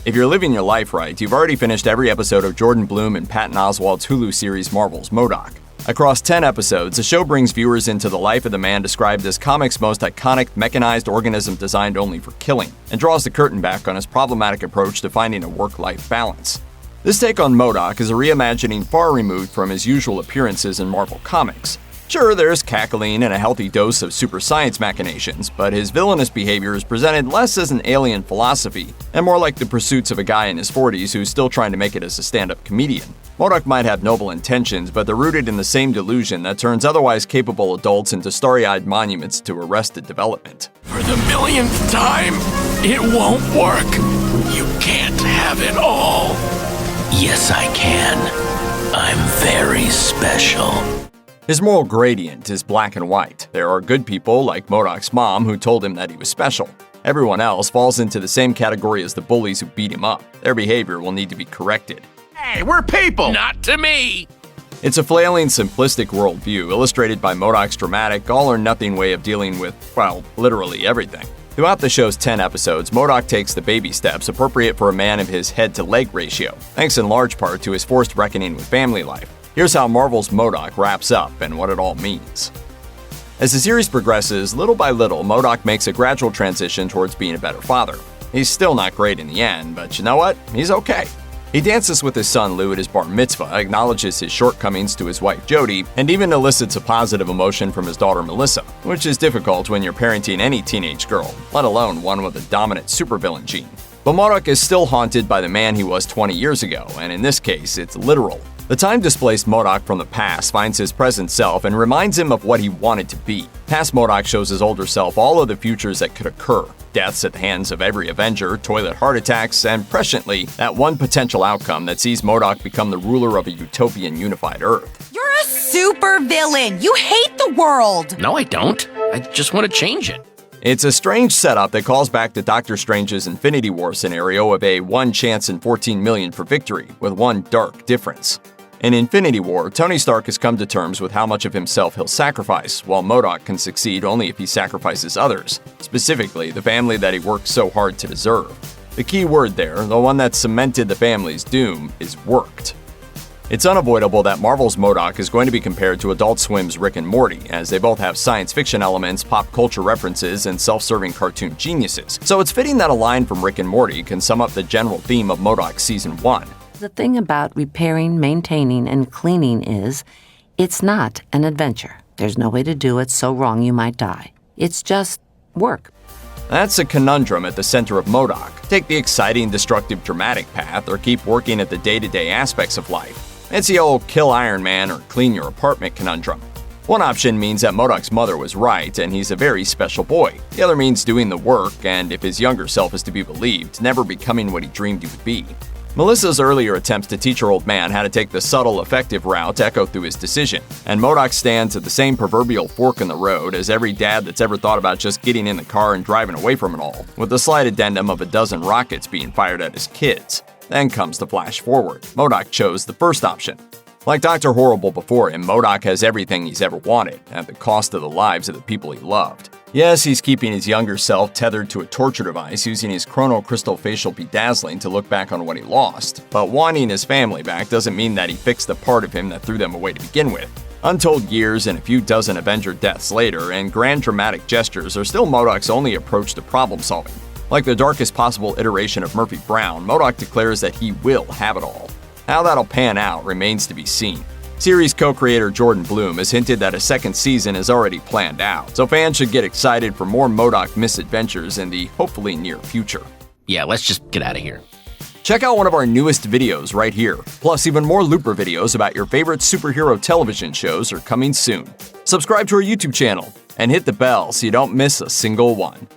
If you're living your life right, you've already finished every episode of Jordan Blum and Patton Oswalt's Hulu series Marvel's m.o.d.o.k. Across 10 episodes, the show brings viewers into the life of the man described as comics' most iconic mechanized organism designed only for killing, and draws the curtain back on his problematic approach to finding a work-life balance. This take on m.o.d.o.k. is a reimagining far removed from his usual appearances in Marvel Comics. Sure, there's cackling and a healthy dose of super science machinations, but his villainous behavior is presented less as an alien philosophy and more like the pursuits of a guy in his 40s who's still trying to make it as a stand-up comedian. m.o.d.o.k. might have noble intentions, but they're rooted in the same delusion that turns otherwise capable adults into starry-eyed monuments to arrested development. For the millionth time, it won't work. You can't have it all. Yes, I can. I'm very special. His moral gradient is black and white. There are good people, like m.o.d.o.k.'s mom, who told him that he was special. Everyone else falls into the same category as the bullies who beat him up. Their behavior will need to be corrected. Hey, we're people! Not to me! It's a flailing, simplistic worldview, illustrated by m.o.d.o.k.'s dramatic, all-or-nothing way of dealing with, well, literally everything. Throughout the show's 10 episodes, m.o.d.o.k. takes the baby steps appropriate for a man of his head-to-leg ratio, thanks in large part to his forced reckoning with family life. Here's how Marvel's m.o.d.o.k. wraps up and what it all means. As the series progresses, little by little, m.o.d.o.k. makes a gradual transition towards being a better father. He's still not great in the end, but you know what? He's okay. He dances with his son Lou at his bar mitzvah, acknowledges his shortcomings to his wife Jody, and even elicits a positive emotion from his daughter Melissa, which is difficult when you're parenting any teenage girl, let alone one with a dominant supervillain gene. But m.o.d.o.k. is still haunted by the man he was 20 years ago, and in this case, it's literal. The time-displaced m.o.d.o.k. from the past finds his present self and reminds him of what he wanted to be. Past m.o.d.o.k. shows his older self all of the futures that could occur. Deaths at the hands of every Avenger, toilet heart attacks, and presciently, that one potential outcome that sees m.o.d.o.k. become the ruler of a utopian unified Earth. You're a super villain! You hate the world! No, I don't. I just want to change it. It's a strange setup that calls back to Doctor Strange's Infinity War scenario of a 1 chance in 14 million for victory, with one dark difference. In Infinity War, Tony Stark has come to terms with how much of himself he'll sacrifice, while m.o.d.o.k. can succeed only if he sacrifices others, specifically the family that he worked so hard to deserve. The key word there, the one that cemented the family's doom, is worked. It's unavoidable that Marvel's m.o.d.o.k. is going to be compared to Adult Swim's Rick and Morty, as they both have science fiction elements, pop culture references, and self-serving cartoon geniuses. So it's fitting that a line from Rick and Morty can sum up the general theme of m.o.d.o.k. Season 1. The thing about repairing, maintaining, and cleaning is, it's not an adventure. There's no way to do it so wrong you might die. It's just work. That's a conundrum at the center of m.o.d.o.k. Take the exciting, destructive, dramatic path, or keep working at the day-to-day aspects of life. It's the old kill Iron Man or clean your apartment conundrum. One option means that m.o.d.o.k.'s mother was right and he's a very special boy. The other means doing the work and, if his younger self is to be believed, never becoming what he dreamed he would be. Melissa's earlier attempts to teach her old man how to take the subtle, effective route echo through his decision, and m.o.d.o.k. stands at the same proverbial fork in the road as every dad that's ever thought about just getting in the car and driving away from it all, with the slight addendum of a dozen rockets being fired at his kids. Then comes the flash forward. m.o.d.o.k. chose the first option. Like Dr. Horrible before him, m.o.d.o.k. has everything he's ever wanted, at the cost of the lives of the people he loved. Yes, he's keeping his younger self tethered to a torture device using his chrono-crystal facial bedazzling to look back on what he lost. But wanting his family back doesn't mean that he fixed the part of him that threw them away to begin with. Untold years and a few dozen Avenger deaths later, and grand dramatic gestures are still m.o.d.o.k.'s only approach to problem solving. Like the darkest possible iteration of Murphy Brown, m.o.d.o.k. declares that he will have it all. How that'll pan out remains to be seen. Series co-creator Jordan Blum has hinted that a second season is already planned out, so fans should get excited for more m.o.d.o.k. misadventures in the hopefully near future. Yeah, let's just get out of here. Check out one of our newest videos right here. Plus, even more Looper videos about your favorite superhero television shows are coming soon. Subscribe to our YouTube channel and hit the bell so you don't miss a single one.